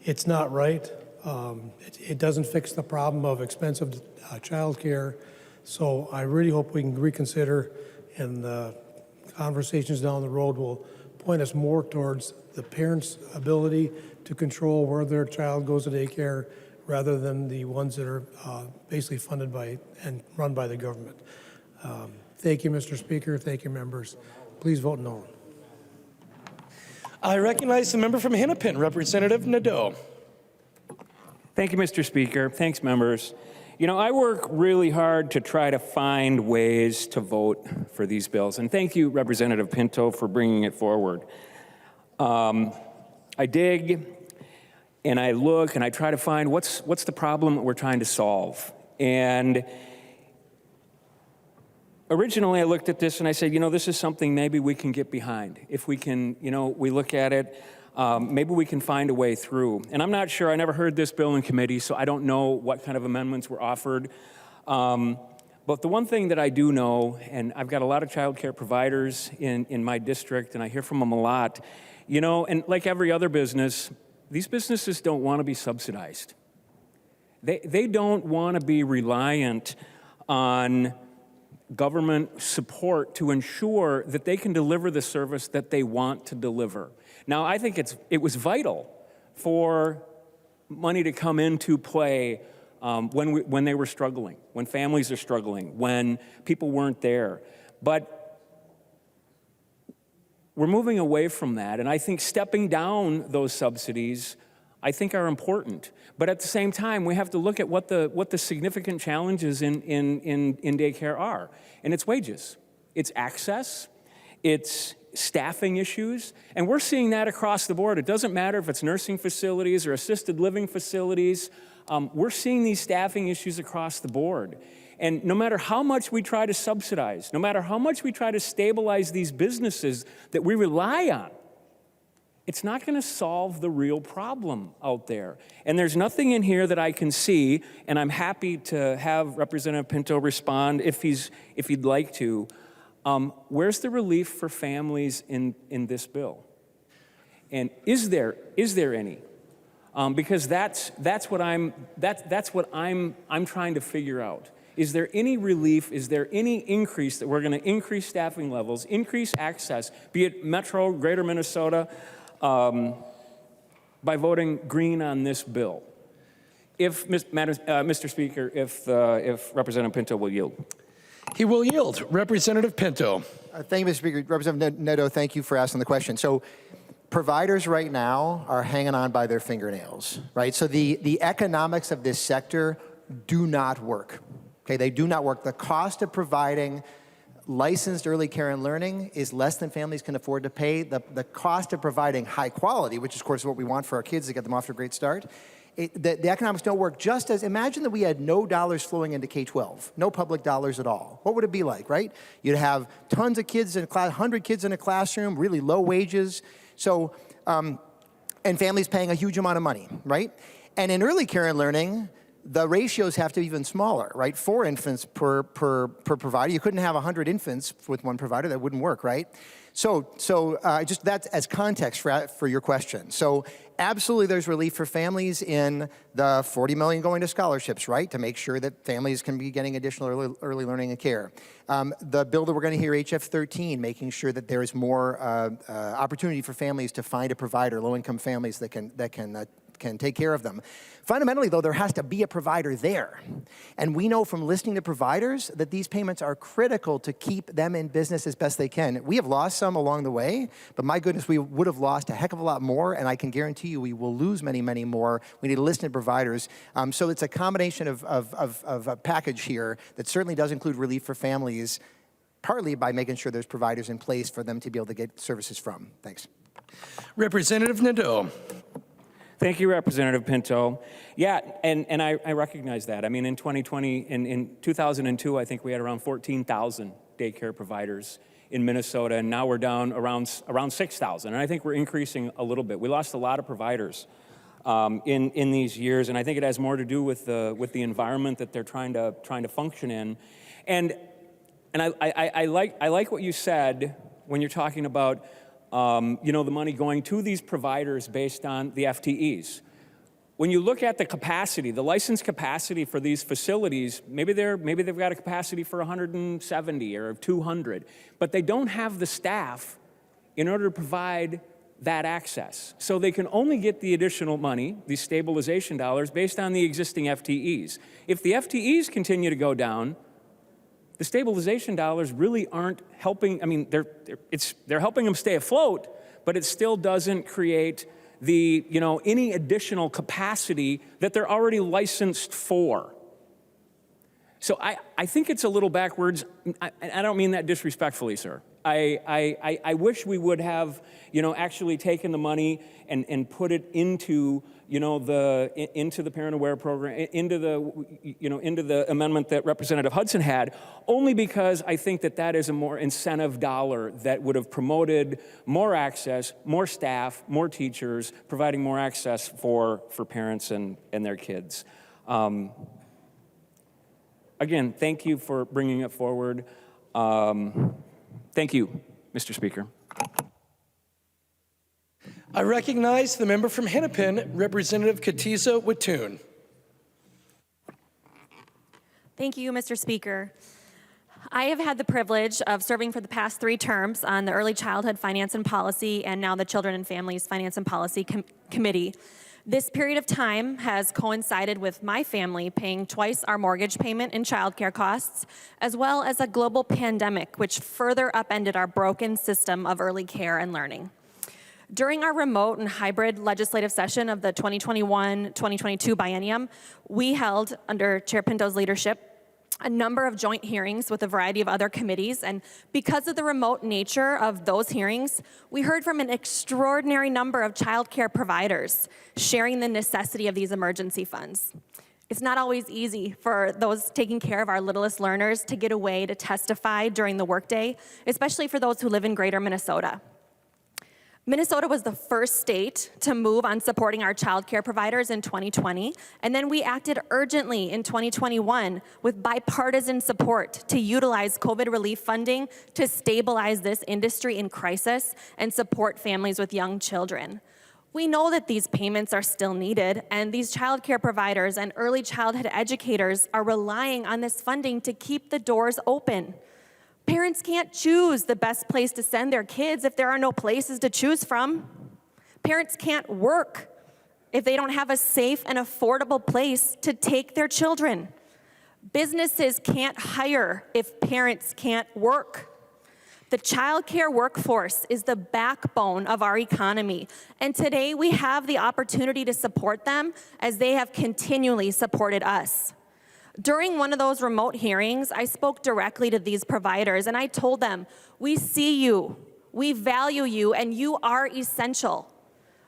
It's not right. It doesn't fix the problem of expensive child care. So I really hope we can reconsider, and the conversations down the road will point us more towards the parents' ability to control where their child goes to daycare rather than the ones that are basically funded by and run by the government. Thank you, Mr. Speaker. Thank you, members. Please vote no. I recognize the member from Hennepin, Representative Nadeau. Thank you, Mr. Speaker. Thanks, members. You know, I work really hard to try to find ways to vote for these bills, and thank you, Representative Pinto, for bringing it forward. I dig and I look and I try to find what's the problem that we're trying to solve. And originally I looked at this and I said, you know, this is something maybe we can get behind. If we can, you know, we look at it, maybe we can find a way through. And I'm not sure, I never heard this bill in committee, so I don't know what kind of amendments were offered. But the one thing that I do know, and I've got a lot of child care providers in my district, and I hear from them a lot, you know, and like every other business, these businesses don't want to be subsidized. They don't want to be reliant on government support to ensure that they can deliver the service that they want to deliver. Now, I think it was vital for money to come into play when they were struggling, when families are struggling, when people weren't there. But we're moving away from that, and I think stepping down those subsidies, I think, are important. But at the same time, we have to look at what the significant challenges in daycare are. And it's wages, it's access, it's staffing issues, and we're seeing that across the board. It doesn't matter if it's nursing facilities or assisted living facilities. We're seeing these staffing issues across the board. And no matter how much we try to subsidize, no matter how much we try to stabilize these businesses that we rely on, it's not going to solve the real problem out there. And there's nothing in here that I can see, and I'm happy to have Representative Pinto respond if he'd like to. Where's the relief for families in this bill? And is there any? Because that's what I'm trying to figure out. Is there any relief? Is there any increase that we're going to increase staffing levels, increase access, be it Metro, Greater Minnesota, by voting green on this bill? If, Mr. Speaker, if Representative Pinto will yield. He will yield. Representative Pinto. Thank you, Mr. Speaker. Representative Nadeau, thank you for asking the question. So providers right now are hanging on by their fingernails, right? So the economics of this sector do not work. Okay, they do not work. The cost of providing licensed early care and learning is less than families can afford to pay. The cost of providing high quality, which is of course what we want for our kids to get them off to a great start, the economics don't work. Just as, imagine that we had no dollars flowing into K-12, no public dollars at all. What would it be like, right? You'd have tons of kids in a class, 100 kids in a classroom, really low wages. So, and families paying a huge amount of money, right? And in early care and learning, the ratios have to be even smaller, right? 4 infants per provider. You couldn't have 100 infants with one provider. That wouldn't work, right? So just that's as context for your question. So absolutely there's relief for families in the $40 million going to scholarships, right? To make sure that families can be getting additional early learning and care. The bill that we're going to hear, HF150, making sure that there is more opportunity for families to find a provider, low-income families that can take care of them. Fundamentally, though, there has to be a provider there. And we know from listening to providers that these payments are critical to keep them in business as best they can. We have lost some along the way, but my goodness, we would have lost a heck of a lot more, and I can guarantee you we will lose many, many more. We need to listen to providers. So it's a combination of a package here that certainly does include relief for families, partly by making sure there's providers in place for them to be able to get services from. Thanks. Representative Nadeau. Thank you, Representative Pinto. Yeah, and I recognize that. I mean, in 2002, I think we had around 14,000 daycare providers in Minnesota, and now we're down around 6,000. And I think we're increasing a little bit. We lost a lot of providers in these years, and I think it has more to do with the environment that they're trying to function in. And I like what you said when you're talking about the money going to these providers based on the FTEs. When you look at the capacity, the licensed capacity for these facilities, maybe they've got a capacity for 170 or 200, but they don't have the staff in order to provide that access. So they can only get the additional money, these stabilization dollars, based on the existing FTEs. If the FTEs continue to go down, the stabilization dollars really aren't helping. I mean, they're helping them stay afloat, but it still doesn't create the, any additional capacity that they're already licensed for. So I think it's a little backwards. I don't mean that disrespectfully, sir. I wish we would have, actually taken the money and put it into, into the Parent Aware program, into the amendment that Representative Hudson had, only because I think that is a more incentive dollar that would have promoted more access, more staff, more teachers, providing more access for parents and their kids. Again, thank you for bringing it forward. Thank you, Mr. Speaker. I recognize the member from Hennepin, Representative Katiza Wattoon. Thank you, Mr. Speaker. I have had the privilege of serving for the past 3 terms on the Early Childhood Finance and Policy and now the Children and Families Finance and Policy Committee. This period of time has coincided with my family paying twice our mortgage payment and childcare costs, as well as a global pandemic, which further upended our broken system of early care and learning. During our remote and hybrid legislative session of the 2021-2022 biennium, we held, under Chair Pinto's leadership, a number of joint hearings with a variety of other committees, and because of the remote nature of those hearings, we heard from an extraordinary number of child care providers sharing the necessity of these emergency funds. It's not always easy for those taking care of our littlest learners to get away to testify during the workday, especially for those who live in Greater Minnesota. Minnesota was the first state to move on supporting our child care providers in 2020, and then we acted urgently in 2021 with bipartisan support to utilize COVID relief funding to stabilize this industry in crisis and support families with young children. We know that these payments are still needed, and these child care providers and early childhood educators are relying on this funding to keep the doors open. Parents can't choose the best place to send their kids if there are no places to choose from. Parents can't work if they don't have a safe and affordable place to take their children. Businesses can't hire if parents can't work. The child care workforce is the backbone of our economy, and today we have the opportunity to support them as they have continually supported us. During one of those remote hearings, I spoke directly to these providers and I told them, we see you, we value you, and you are essential.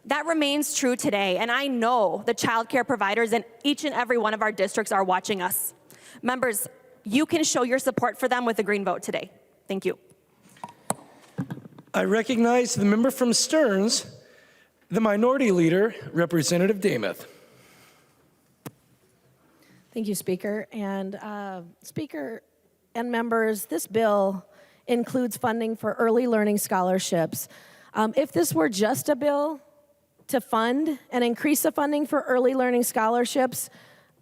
That remains true today, and I know the child care providers in each and every one of our districts are watching us. Members, you can show your support for them with a green vote today. Thank you. I recognize the member from Stearns, the Minority Leader, Representative Damath. Thank you, Speaker. And Speaker and members, this bill includes funding for early learning scholarships. If this were just a bill to fund and increase the funding for early learning scholarships,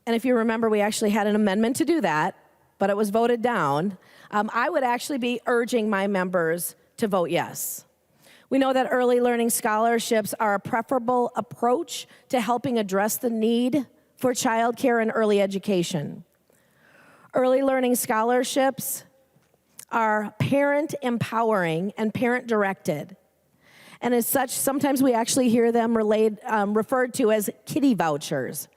and if you remember, we actually had an amendment to do that, but it was voted down, I would actually be urging my members to vote yes. We know that early learning scholarships are a preferable approach to helping address the need for childcare and early education. Early learning scholarships are parent empowering and parent directed. And as such, sometimes we actually hear them referred to as kiddie vouchers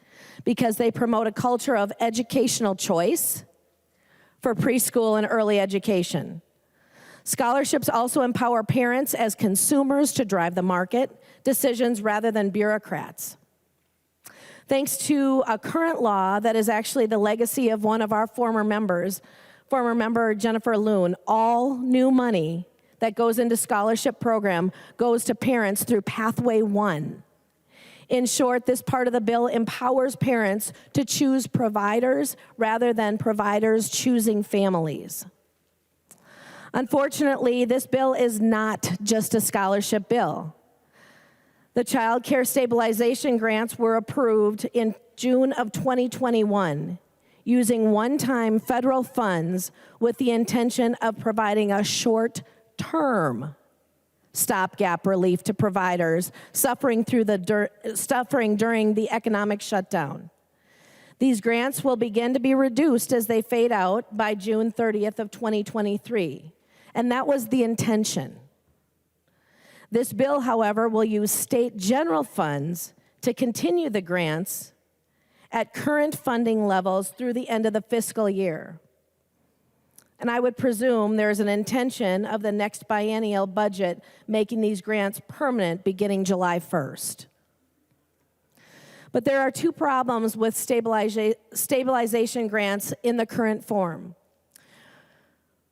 because they promote a culture of educational choice for preschool and early education. Scholarships also empower parents as consumers to drive the market decisions rather than bureaucrats. Thanks to a current law that is actually the legacy of one of our former member Jennifer Loon, all new money that goes into scholarship program goes to parents through Pathway 1. In short, this part of the bill empowers parents to choose providers rather than providers choosing families. Unfortunately, this bill is not just a scholarship bill. The Child Care Stabilization Grants were approved in June of 2021 using one-time federal funds with the intention of providing a short-term stopgap relief to providers suffering during the economic shutdown. These grants will begin to be reduced as they fade out by June 30th of 2023, and that was the intention. This bill, however, will use state general funds to continue the grants at current funding levels through the end of the fiscal year. And I would presume there's an intention of the next biennial budget making these grants permanent beginning July 1st. But there are two problems with stabilization grants in the current form.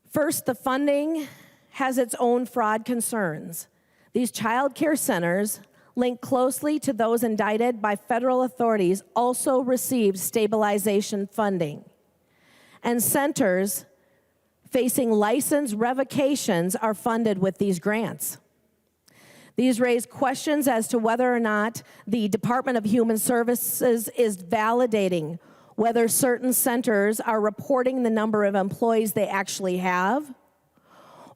First, the funding has its own fraud concerns. These child care centers, linked closely to those indicted by federal authorities, also receive stabilization funding. And centers facing license revocations are funded with these grants. These raise questions as to whether or not the Department of Human Services is validating whether certain centers are reporting the number of employees they actually have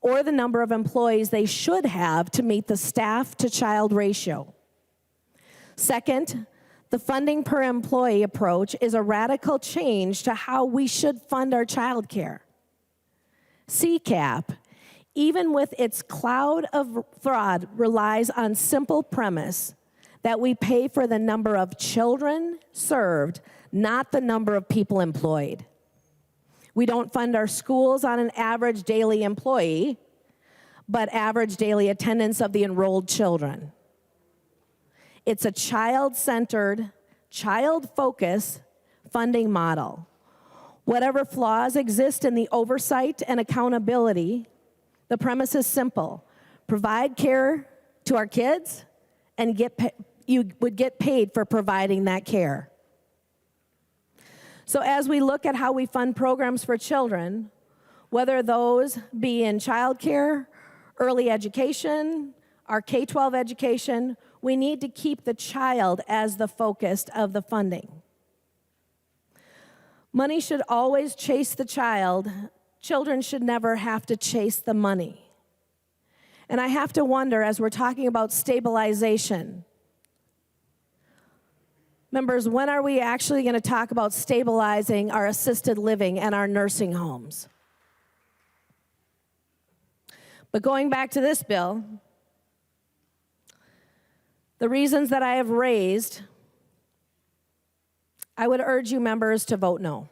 or the number of employees they should have to meet the staff-to-child ratio. Second, the funding per employee approach is a radical change to how we should fund our child care. CCAP, even with its cloud of fraud, relies on simple premise that we pay for the number of children served, not the number of people employed. We don't fund our schools on an average daily employee, but average daily attendance of the enrolled children. It's a child-centered, child-focused funding model. Whatever flaws exist in the oversight and accountability, the premise is simple. Provide care to our kids, and you would get paid for providing that care. So as we look at how we fund programs for children, whether those be in childcare, early education, our K-12 education, we need to keep the child as the focus of the funding. Money should always chase the child. Children should never have to chase the money. And I have to wonder, as we're talking about stabilization, members, when are we actually going to talk about stabilizing our assisted living and our nursing homes? But going back to this bill, the reasons that I have raised, I would urge you members to vote no.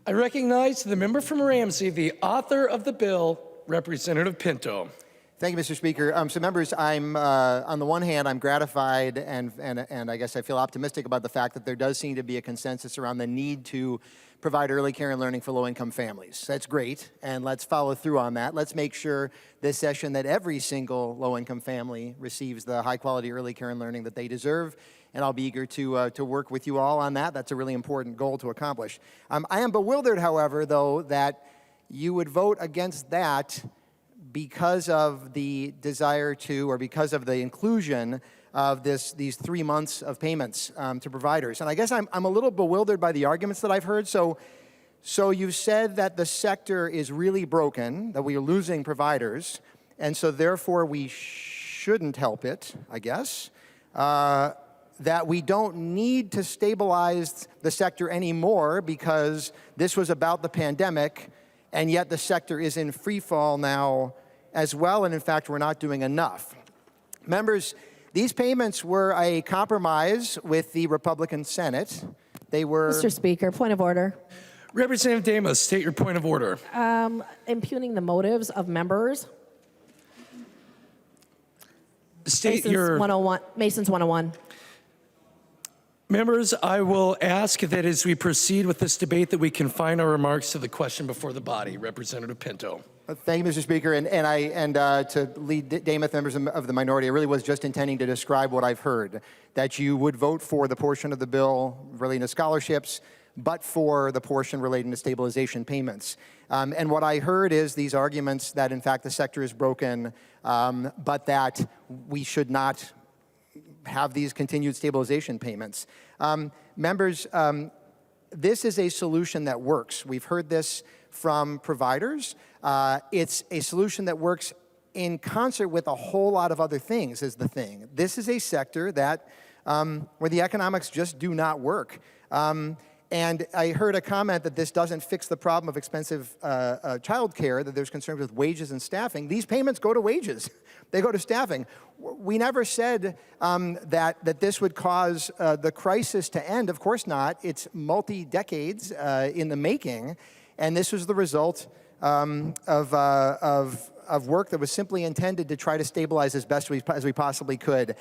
I recognize the member from Ramsey, the author of the bill, Representative Pinto. Thank you, Mr. Speaker. So members, I'm, on the one hand, I'm gratified and I guess I feel optimistic about the fact that there does seem to be a consensus around the need to provide early care and learning for low-income families. That's great, and let's follow through on that. Let's make sure this session that every single low-income family receives the high-quality early care and learning that they deserve, and I'll be eager to work with you all on that. That's a really important goal to accomplish. I am bewildered, however, though, that you would vote against that because of the desire to, or because of the inclusion of these 3 months of payments to providers. And I guess I'm a little bewildered by the arguments that I've heard. So you've said that the sector is really broken, that we are losing providers, and so therefore we shouldn't help it, I guess. That we don't need to stabilize the sector anymore because this was about the pandemic, and yet the sector is in free fall now as well, and in fact, we're not doing enough. Members, these payments were a compromise with the Republican Senate. They were... Mr. Speaker, point of order. Representative Damas, state your point of order. Impugning the motives of members. State Mason's your... 101. Mason's 101. Members, I will ask that as we proceed with this debate that we confine our remarks to the question before the body. Representative Pinto. Thank you, Mr. Speaker. And to lead Dameth members of the minority, I really was just intending to describe what I've heard, that you would vote for the portion of the bill relating to scholarships, but for the portion relating to stabilization payments. And what I heard is these arguments that, in fact, the sector is broken, but that we should not have these continued stabilization payments. Members, this is a solution that works. We've heard this from providers. It's a solution that works in concert with a whole lot of other things is the thing. This is a sector that, where the economics just do not work. And I heard a comment that this doesn't fix the problem of expensive child care, that there's concerns with wages and staffing. These payments go to wages. They go to staffing. We never said that this would cause the crisis to end. Of course not. It's multi-decades in the making. And this was the result of work that was simply intended to try to stabilize as best as we possibly could.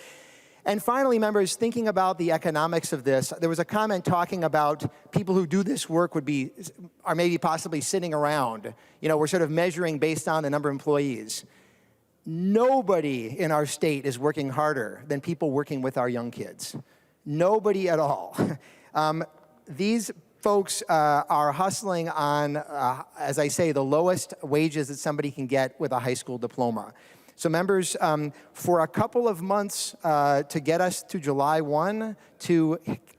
And finally, members, thinking about the economics of this, there was a comment talking about people who do this work are maybe possibly sitting around. You know, we're sort of measuring based on the number of employees. Nobody in our state is working harder than people working with our young kids. Nobody at all. These folks are hustling on, as I say, the lowest wages that somebody can get with a high school diploma. So members, for a couple of months to get us to July 1, to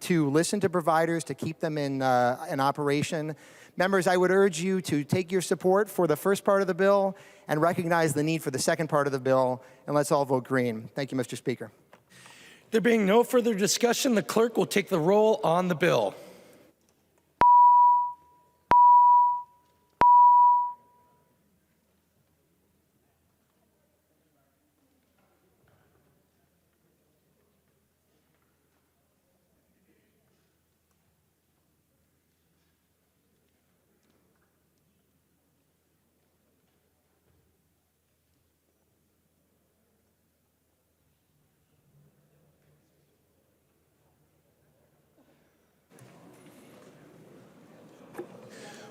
listen to providers, to keep them in operation, members, I would urge you to take your support for the first part of the bill and recognize the need for the second part of the bill, and let's all vote green. Thank you, Mr. Speaker. There being no further discussion, the clerk will take the roll on the bill.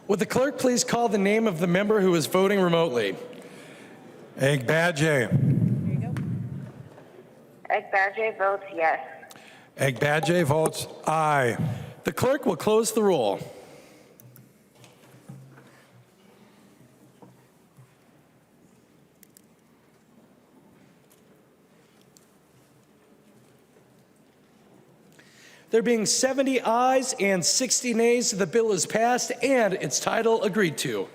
Would the clerk please call the name of the member who is voting remotely? Agbadje. Agbadje votes yes. Agbadje votes aye. The clerk will close the roll. There being 70 ayes and 60 nays, the bill is passed and its title agreed to.